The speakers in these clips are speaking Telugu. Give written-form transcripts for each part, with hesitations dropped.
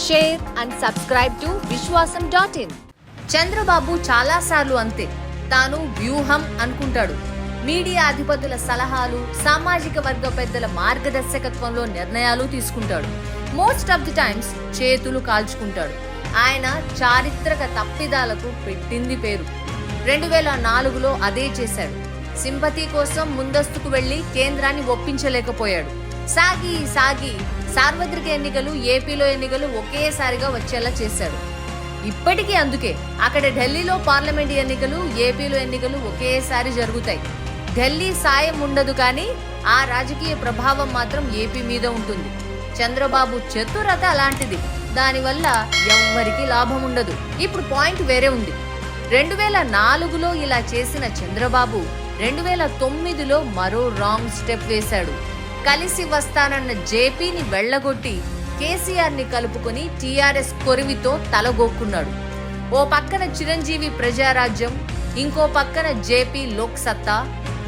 share and subscribe to Vishwasam.in. Chandrababu చాలాసార్లు అంతే, తాను వ్యూహం అనుకుంటాడు. మీడియా అధిపతుల సలహాలు, సామాజిక వర్గ పెద్దల మార్గదర్శకత్వంలో నిర్ణయాలు తీసుకుంటాడు. మోస్ట్ ఆఫ్ ది టైమ్స్ చేతులు కాల్చుకుంటాడు. ఆయన చారిత్రక తప్పిదాలకు పెట్టింది పేరు. 2004లో అదే చేశాడు. సింపతి కోసం ముందస్తుకు వెళ్లి కేంద్రాన్ని ఒప్పించలేకపోయాడు. సాగి సార్వత్రిక ఎన్నికలు, ఏపీలో ఎన్నికలు ఒకేసారిగా వచ్చేలా చేశాడు. ఇప్పటికీ అందుకే అక్కడ ఢిల్లీలో పార్లమెంట్ ఎన్నికలు, ఏపీలో ఎన్నికలు ఒకేసారి జరుగుతాయి. ఢిల్లీ సాయం ఉండదు, కానీ ఆ రాజకీయ ప్రభావం మాత్రం ఏపీ మీద ఉంటుంది. చంద్రబాబు చతురత అలాంటిది. దానివల్ల ఎవ్వరికి లాభం ఉండదు. ఇప్పుడు పాయింట్ వేరే ఉంది. 2004లో ఇలా చేసిన చంద్రబాబు 2009లో మరో రాంగ్ స్టెప్ వేశాడు. కలిసి వస్తానన్న జేపీని వెళ్లగొట్టి కేసీఆర్ ని కలుపుకొని టీఆర్ఎస్ కొరివితో తలగొక్కున్నాడు. ఓ పక్కన చిరంజీవి ప్రజారాజ్యం, ఇంకో పక్కన జేపీ లోక్ సత్తా,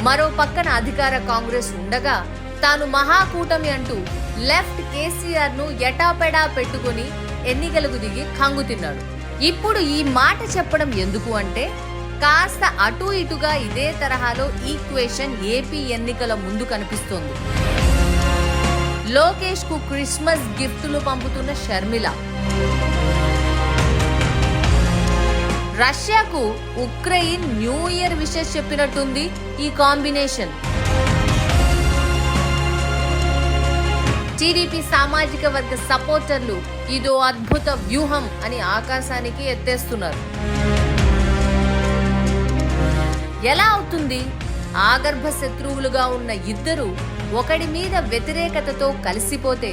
మరో పక్కన అధికార కాంగ్రెస్ ఉండగా తాను మహాకూటమి అంటూ లెఫ్ట్ కేసీఆర్ ను ఎటాపెడా పెట్టుకుని ఎన్నికలకు దిగి ఖంగుతిన్నాడు. ఇప్పుడు ఈ మాట చెప్పడం ఎందుకు అంటే, కాస్త అటు ఇటుగా ఇదే తరహాలో ఈక్వేషన్ ఏపీ ఎన్నికల ముందు కనిపిస్తోంది. లోకేష్ కు క్రిస్మస్ గిఫ్టులు పంపుతున్న షర్మిల, రష్యాకు ఉక్రెయిన్ న్యూ ఇయర్ విషెస్ చెప్పినట్టుంది ఈ కాంబినేషన్. టీడీపీ సామాజిక వర్గ సపోర్టర్లు ఇదో అద్భుత వ్యూహం అని ఆకాశానికి ఎత్తేస్తున్నారు. ఎలా అవుతుంది? ఆగర్భ శత్రువులుగా ఉన్న ఇద్దరు ఒకడి మీద వ్యతిరేకతతో కలిసిపోతే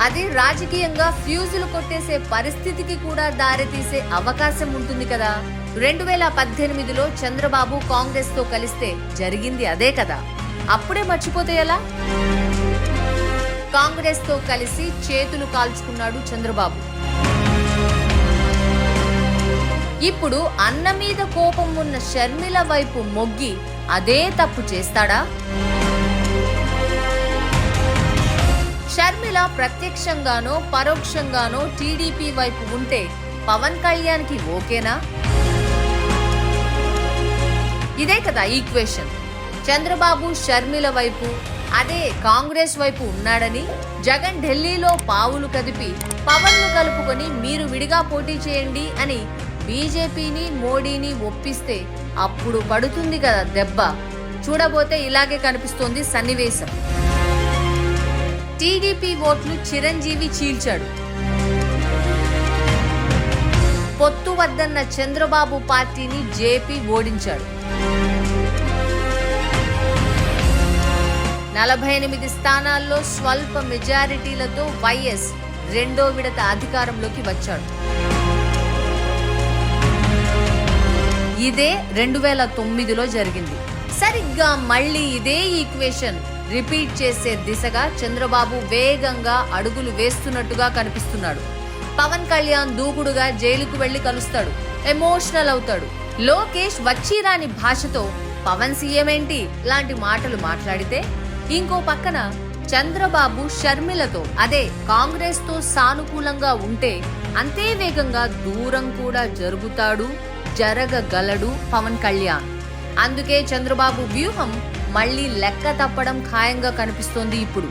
అది రాజకీయంగా ఫ్యూజులు కొట్టేసే పరిస్థితికి కూడా దారితీసే అవకాశం ఉంటుంది కదా. 2018లో చంద్రబాబు కాంగ్రెస్ తో కలిస్తే జరిగింది అదే కదా. అప్పుడే మర్చిపోతే ఎలా? కాంగ్రెస్ తో కలిసి చేతులు కాల్చుకున్నాడు చంద్రబాబు. ఇప్పుడు అన్న మీద కోపం ఉన్న షర్మిల వైపు మొగ్గి అదే తప్పు చేస్తాడా? షర్మిల ప్రత్యక్షంగానో పరోక్షంగానో టీడీపీ వైపు ఉంటే పవన్ కళ్యాణ్ కి ఓకేనా? ఇదే కదా ఈక్వేషన్. చంద్రబాబు షర్మిల వైపు, అదే కాంగ్రెస్ వైపు ఉన్నాడని జగన్ ఢిల్లీలో పావులు కదిపి పవన్ ను కలుపుకొని మీరు విడిగా పోటీ చేయండి అని బీజేపీని, మోడీని ఒప్పిస్తే అప్పుడు పడుతుంది కదా దెబ్బ. చూడబోతే ఇలాగే కనిపిస్తోంది సన్నివేశం. టీడీపీ ఓట్లు చిరంజీవి చీల్చాడు. పొత్తు వద్దన్న చంద్రబాబు పార్టీని జేపీ ఓడించాడు. 48 స్థానాల్లో స్వల్ప మెజారిటీలతో వైఎస్ రెండో విడత అధికారంలోకి వచ్చాడు. ఇదే 2009లో జరిగింది. సరిగ్గా మళ్ళీ ఇదే ఈక్వేషన్ రిపీట్ చేసే దిశగా చంద్రబాబు వేగంగా అడుగులు వేస్తున్నట్టుగా కనిపిస్తున్నాడు. పవన్ కళ్యాణ్ దూకుడుగా జైలుకు వెళ్లి కలుస్తాడు, ఎమోషనల్ అవుతాడు. లోకేష్ వచ్చిరాని భాషతో పవన్ సీఎం ఏంటి లాంటి మాటలు మాట్లాడితే, ఇంకో పక్కన చంద్రబాబు షర్మిలతో, అదే కాంగ్రెస్ తో సానుకూలంగా ఉంటే అంతే వేగంగా దూరం కూడా జరగగలడు పవన్ కళ్యాణ్. అందుకే చంద్రబాబు వ్యూహం మళ్లీ లెక్క తప్పడం ఖాయంగా కనిపిస్తోంది ఇప్పుడు.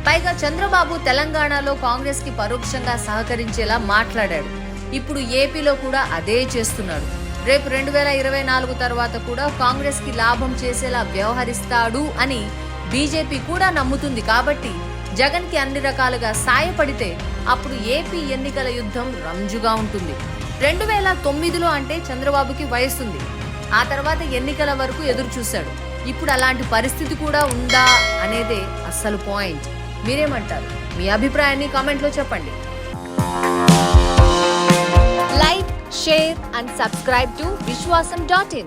పైగా చంద్రబాబు తెలంగాణలో కాంగ్రెస్ కి పరోక్షంగా సహకరించేలా మాట్లాడాడు. ఇప్పుడు ఏపీలో కూడా అదే చేస్తున్నాడు. రేపు 2024 తర్వాత కూడా కాంగ్రెస్ కి లాభం చేసేలా వ్యవహరిస్తాడు అని బీజేపీ కూడా నమ్ముతుంది. కాబట్టి జగన్ కి అన్ని రకాలుగా సాయపడితే అప్పుడు ఏపీ ఎన్నికల యుద్ధం రంజుగా ఉంటుంది. 2009లో అంటే చంద్రబాబుకి వయస్సుంది. ఆ తర్వాత ఎన్నికల వరకు ఎదురు చూశాడు. ఇప్పుడు అలాంటి పరిస్థితి కూడా ఉందా అనేదే అసలు పాయింట్. మీరేమంటారు? మీ అభిప్రాయాన్ని కామెంట్లో చెప్పండి. Like, share and subscribe to Vishwasam.in.